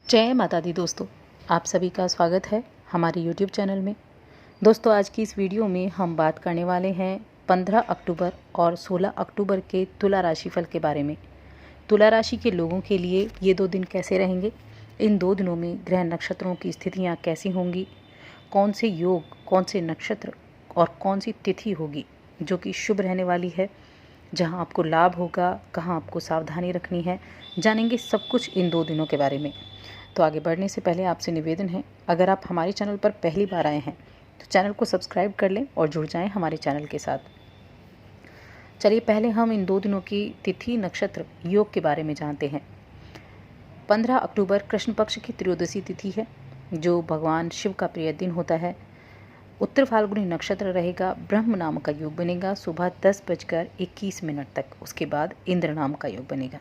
जय माता दी दोस्तों, आप सभी का स्वागत है हमारे YouTube चैनल में। दोस्तों, आज की इस वीडियो में हम बात करने वाले हैं 15 अक्टूबर और 16 अक्टूबर के तुला राशिफल के बारे में। तुला राशि के लोगों के लिए ये 2 दिन कैसे रहेंगे, इन 2 दिनों में ग्रह नक्षत्रों की स्थितियाँ कैसी होंगी, कौन से योग, कौन से नक्षत्र और कौन सी तिथि होगी जो कि शुभ रहने वाली है, जहां आपको लाभ होगा, कहां आपको सावधानी रखनी है, जानेंगे सब कुछ इन 2 दिनों के बारे में। तो आगे बढ़ने से पहले आपसे निवेदन है, अगर आप हमारे चैनल पर पहली बार आए हैं तो चैनल को सब्सक्राइब कर लें और जुड़ जाएं हमारे चैनल के साथ। चलिए पहले हम इन 2 दिनों की तिथि, नक्षत्र, योग के बारे में जानते हैं। 15 अक्टूबर कृष्ण पक्ष की त्रयोदशी तिथि है, जो भगवान शिव का प्रिय दिन होता है। उत्तर फाल्गुनी नक्षत्र रहेगा, ब्रह्म नाम का योग बनेगा सुबह 10:21 तक। उसके बाद इंद्र नाम का योग बनेगा।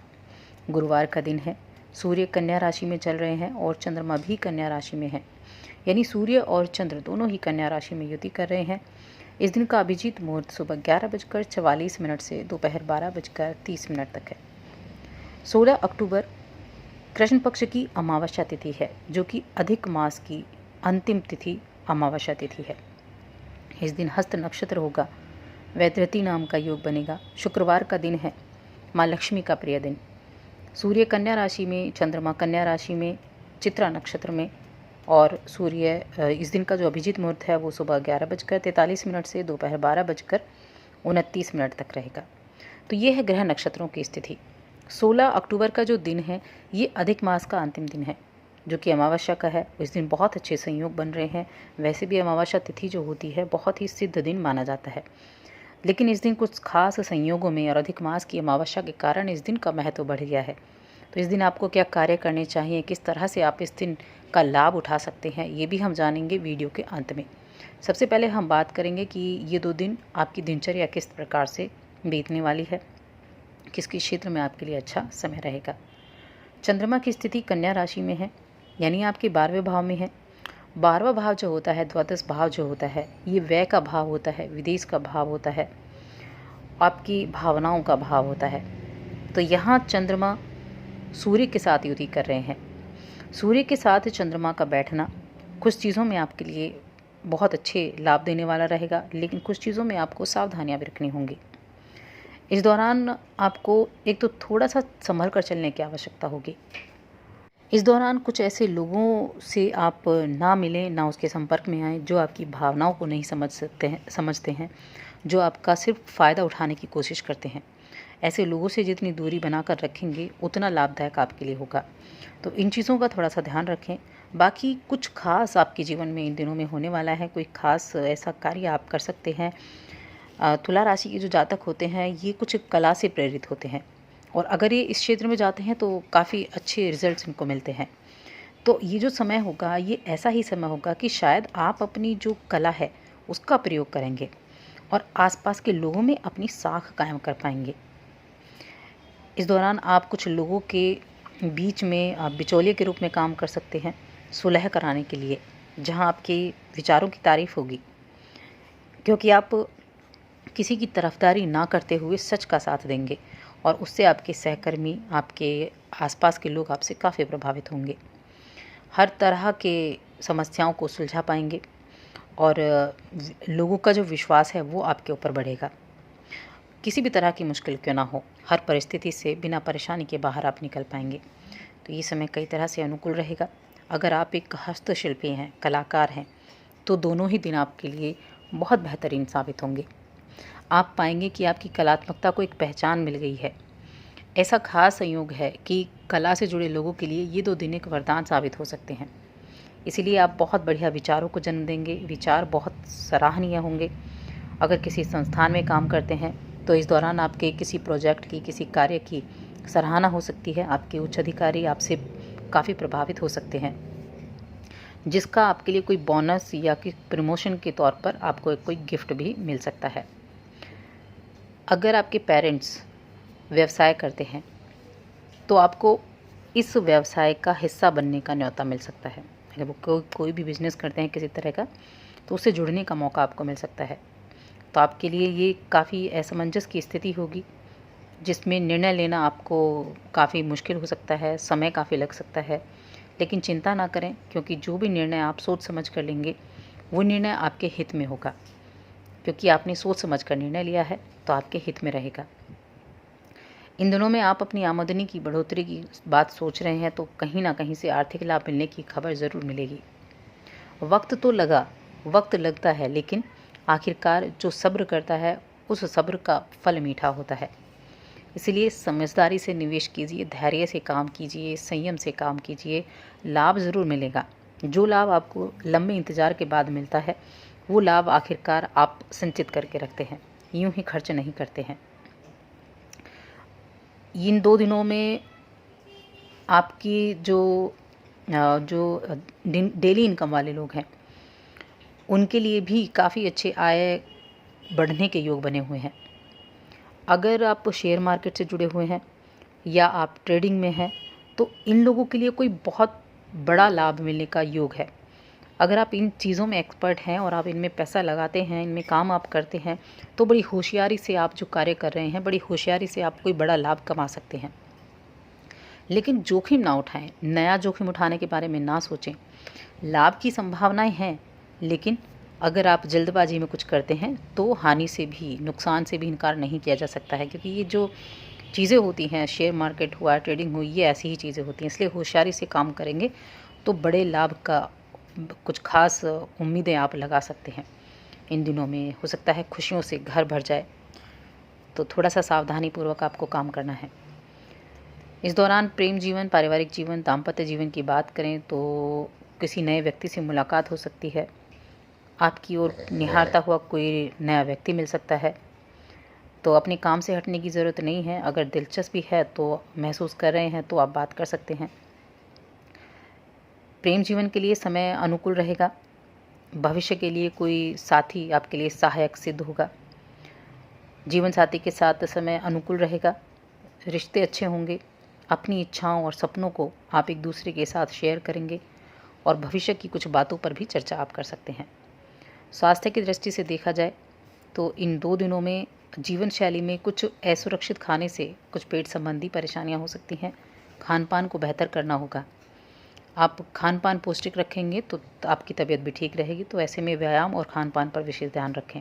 गुरुवार का दिन है, सूर्य कन्या राशि में चल रहे हैं और चंद्रमा भी कन्या राशि में है, यानी सूर्य और चंद्र दोनों ही कन्या राशि में युति कर रहे हैं। इस दिन का अभिजीत मुहूर्त सुबह 11:44 से दोपहर 12:30 तक है। 16 अक्टूबर कृष्ण पक्ष की अमावस्या तिथि है, जो कि अधिक मास की अंतिम तिथि अमावस्या तिथि है। इस दिन हस्त नक्षत्र होगा, वैधृति नाम का योग बनेगा। शुक्रवार का दिन है, माँ लक्ष्मी का प्रिय दिन। सूर्य कन्या राशि में, चंद्रमा कन्या राशि में, चित्रा नक्षत्र में, और सूर्य इस दिन का जो अभिजीत मुहूर्त है वो सुबह 11:43 से दोपहर 12:29 तक रहेगा। तो ये है ग्रह नक्षत्रों की स्थिति। 16 अक्टूबर का जो दिन है ये अधिक मास का अंतिम दिन है, जो कि अमावस्या का है। इस दिन बहुत अच्छे संयोग बन रहे हैं। वैसे भी अमावस्या तिथि जो होती है बहुत ही सिद्ध दिन माना जाता है, लेकिन इस दिन कुछ खास संयोगों में और अधिक मास की अमावस्या के कारण इस दिन का महत्व बढ़ गया है। तो इस दिन आपको क्या कार्य करने चाहिए, किस तरह से आप इस दिन का लाभ उठा सकते हैं, ये भी हम जानेंगे वीडियो के अंत में। सबसे पहले हम बात करेंगे कि ये 2 दिन आपकी दिनचर्या किस प्रकार से बीतने वाली है, किस किस क्षेत्र में आपके लिए अच्छा समय रहेगा। चंद्रमा की स्थिति कन्या राशि में है, यानी आपके 12वें भाव में है। 12वां भाव जो होता है, द्वादश भाव जो होता है, ये व्यय का भाव होता है, विदेश का भाव होता है, आपकी भावनाओं का भाव होता है। तो यहाँ चंद्रमा सूर्य के साथ युति कर रहे हैं। सूर्य के साथ चंद्रमा का बैठना कुछ चीज़ों में आपके लिए बहुत अच्छे लाभ देने वाला रहेगा, लेकिन कुछ चीज़ों में आपको सावधानियां भी रखनी होंगी। इस दौरान आपको एक तो थोड़ा सा संभल कर चलने की आवश्यकता होगी। इस दौरान कुछ ऐसे लोगों से आप ना मिलें, ना उसके संपर्क में आएँ जो आपकी भावनाओं को नहीं समझते हैं, जो आपका सिर्फ फ़ायदा उठाने की कोशिश करते हैं। ऐसे लोगों से जितनी दूरी बनाकर रखेंगे उतना लाभदायक आपके लिए होगा। तो इन चीज़ों का थोड़ा सा ध्यान रखें। बाकी कुछ खास आपके जीवन में इन दिनों में होने वाला है, कोई खास ऐसा कार्य आप कर सकते हैं। तुला राशि के जो जातक होते हैं ये कुछ कला से प्रेरित होते हैं, और अगर ये इस क्षेत्र में जाते हैं तो काफ़ी अच्छे रिजल्ट्स इनको मिलते हैं। तो ये जो समय होगा ये ऐसा ही समय होगा कि शायद आप अपनी जो कला है उसका प्रयोग करेंगे और आसपास के लोगों में अपनी साख कायम कर पाएंगे। इस दौरान आप कुछ लोगों के बीच में आप बिचौलिए के रूप में काम कर सकते हैं, सुलह कराने के लिए, जहां आपके विचारों की तारीफ होगी, क्योंकि आप किसी की तरफदारी ना करते हुए सच का साथ देंगे और उससे आपके सहकर्मी, आपके आसपास के लोग आपसे काफ़ी प्रभावित होंगे। हर तरह के समस्याओं को सुलझा पाएंगे और लोगों का जो विश्वास है वो आपके ऊपर बढ़ेगा। किसी भी तरह की मुश्किल क्यों ना हो, हर परिस्थिति से बिना परेशानी के बाहर आप निकल पाएंगे। तो ये समय कई तरह से अनुकूल रहेगा। अगर आप एक हस्तशिल्पी हैं, कलाकार हैं, तो दोनों ही दिन आपके लिए बहुत बेहतरीन साबित होंगे। आप पाएंगे कि आपकी कलात्मकता को एक पहचान मिल गई है। ऐसा खास संयोग है कि कला से जुड़े लोगों के लिए ये 2 दिन एक वरदान साबित हो सकते हैं। इसीलिए आप बहुत बढ़िया विचारों को जन्म देंगे, विचार बहुत सराहनीय होंगे। अगर किसी संस्थान में काम करते हैं तो इस दौरान आपके किसी प्रोजेक्ट की, किसी कार्य की सराहना हो सकती है। आपके उच्च अधिकारी आपसे काफ़ी प्रभावित हो सकते हैं, जिसका आपके लिए कोई बोनस या कि प्रमोशन के तौर पर आपको कोई गिफ्ट भी मिल सकता है। अगर आपके पेरेंट्स व्यवसाय करते हैं तो आपको इस व्यवसाय का हिस्सा बनने का न्योता मिल सकता है। अगर वो कोई भी बिजनेस करते हैं किसी तरह का, तो उससे जुड़ने का मौका आपको मिल सकता है। तो आपके लिए ये काफ़ी असमंजस की स्थिति होगी, जिसमें निर्णय लेना आपको काफ़ी मुश्किल हो सकता है, समय काफ़ी लग सकता है। लेकिन चिंता ना करें, क्योंकि जो भी निर्णय आप सोच समझ कर लेंगे वो निर्णय आपके हित में होगा, क्योंकि आपने सोच समझ कर निर्णय लिया है तो आपके हित में रहेगा। इन दिनों में आप अपनी आमदनी की बढ़ोतरी की बात सोच रहे हैं तो कहीं ना कहीं से आर्थिक लाभ मिलने की खबर ज़रूर मिलेगी। वक्त लगता है, लेकिन आखिरकार जो सब्र करता है उस सब्र का फल मीठा होता है। इसलिए समझदारी से निवेश कीजिए, धैर्य से काम कीजिए, संयम से काम कीजिए, लाभ ज़रूर मिलेगा। जो लाभ आपको लंबे इंतज़ार के बाद मिलता है वो लाभ आखिरकार आप संचित करके रखते हैं, यूं ही खर्च नहीं करते हैं। इन 2 दिनों में आपकी जो डेली इनकम वाले लोग हैं उनके लिए भी काफ़ी अच्छे आय बढ़ने के योग बने हुए हैं। अगर आप शेयर मार्केट से जुड़े हुए हैं या आप ट्रेडिंग में हैं तो इन लोगों के लिए कोई बहुत बड़ा लाभ मिलने का योग है। अगर आप इन चीज़ों में एक्सपर्ट हैं और आप इनमें पैसा लगाते हैं, इनमें काम आप करते हैं, तो बड़ी होशियारी से आप जो कार्य कर रहे हैं, बड़ी होशियारी से आप कोई बड़ा लाभ कमा सकते हैं। लेकिन जोखिम ना उठाएं, नया जोखिम उठाने के बारे में ना सोचें। लाभ की संभावनाएं हैं, लेकिन अगर आप जल्दबाजी में कुछ करते हैं तो हानि से भी, नुकसान से भी इनकार नहीं किया जा सकता है, क्योंकि ये जो चीज़ें होती हैं, शेयर मार्केट हुआ, ट्रेडिंग हुई, ये ऐसी ही चीज़ें होती हैं। इसलिए होशियारी से काम करेंगे तो बड़े लाभ का कुछ खास उम्मीदें आप लगा सकते हैं। इन दिनों में हो सकता है खुशियों से घर भर जाए, तो थोड़ा सा सावधानीपूर्वक आपको काम करना है। इस दौरान प्रेम जीवन, पारिवारिक जीवन, दाम्पत्य जीवन की बात करें तो किसी नए व्यक्ति से मुलाकात हो सकती है। आपकी ओर निहारता हुआ कोई नया व्यक्ति मिल सकता है, तो अपने काम से हटने की ज़रूरत नहीं है। अगर दिलचस्पी है तो महसूस कर रहे हैं तो आप बात कर सकते हैं। प्रेम जीवन के लिए समय अनुकूल रहेगा। भविष्य के लिए कोई साथी आपके लिए सहायक सिद्ध होगा। जीवन साथी के साथ समय अनुकूल रहेगा, रिश्ते अच्छे होंगे। अपनी इच्छाओं और सपनों को आप एक दूसरे के साथ शेयर करेंगे और भविष्य की कुछ बातों पर भी चर्चा आप कर सकते हैं। स्वास्थ्य की दृष्टि से देखा जाए तो इन 2 दिनों में जीवन शैली में कुछ असुरक्षित खाने से कुछ पेट संबंधी परेशानियां हो सकती हैं। खान पान को बेहतर करना होगा। आप खान पान पौष्टिक रखेंगे तो आपकी तबीयत भी ठीक रहेगी, तो ऐसे में व्यायाम और खान पान पर विशेष ध्यान रखें।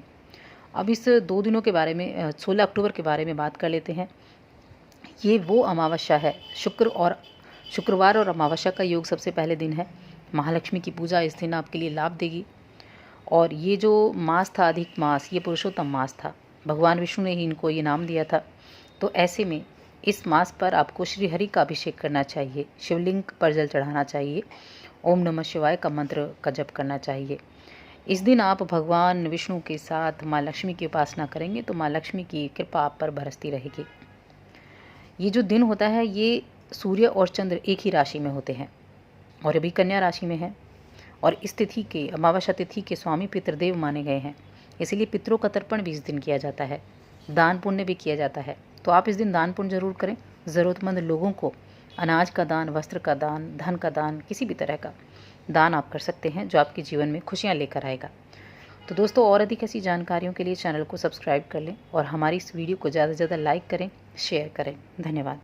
अब इस 2 दिनों के बारे में 16 अक्टूबर के बारे में बात कर लेते हैं। ये वो अमावस्या है, शुक्रवार और अमावस्या का योग सबसे पहले दिन है। महालक्ष्मी की पूजा इस दिन आपके लिए लाभ देगी। और ये जो मास था, अधिक मास, ये पुरुषोत्तम मास था। भगवान विष्णु ने ही इनको ये नाम दिया था। तो ऐसे में इस मास पर आपको श्री हरि का अभिषेक करना चाहिए, शिवलिंग पर जल चढ़ाना चाहिए, ओम नमः शिवाय का मंत्र का जप करना चाहिए। इस दिन आप भगवान विष्णु के साथ माँ लक्ष्मी की उपासना करेंगे तो माँ लक्ष्मी की कृपा आप पर बरसती रहेगी। ये जो दिन होता है ये सूर्य और चंद्र एक ही राशि में होते हैं और अभी कन्या राशि में है। और इस तिथि के, अमावस्या तिथि के स्वामी पितृदेव माने गए हैं, इसलिए पितरों का तर्पण भी इस दिन किया जाता है। दान पुण्य भी किया जाता है, तो आप इस दिन दान पुण्य जरूर करें। ज़रूरतमंद लोगों को अनाज का दान, वस्त्र का दान, धन का दान, किसी भी तरह का दान आप कर सकते हैं जो आपके जीवन में खुशियाँ लेकर आएगा। तो दोस्तों, और अधिक ऐसी जानकारियों के लिए चैनल को सब्सक्राइब कर लें और हमारी इस वीडियो को ज़्यादा से ज़्यादा लाइक करें, शेयर करें। धन्यवाद।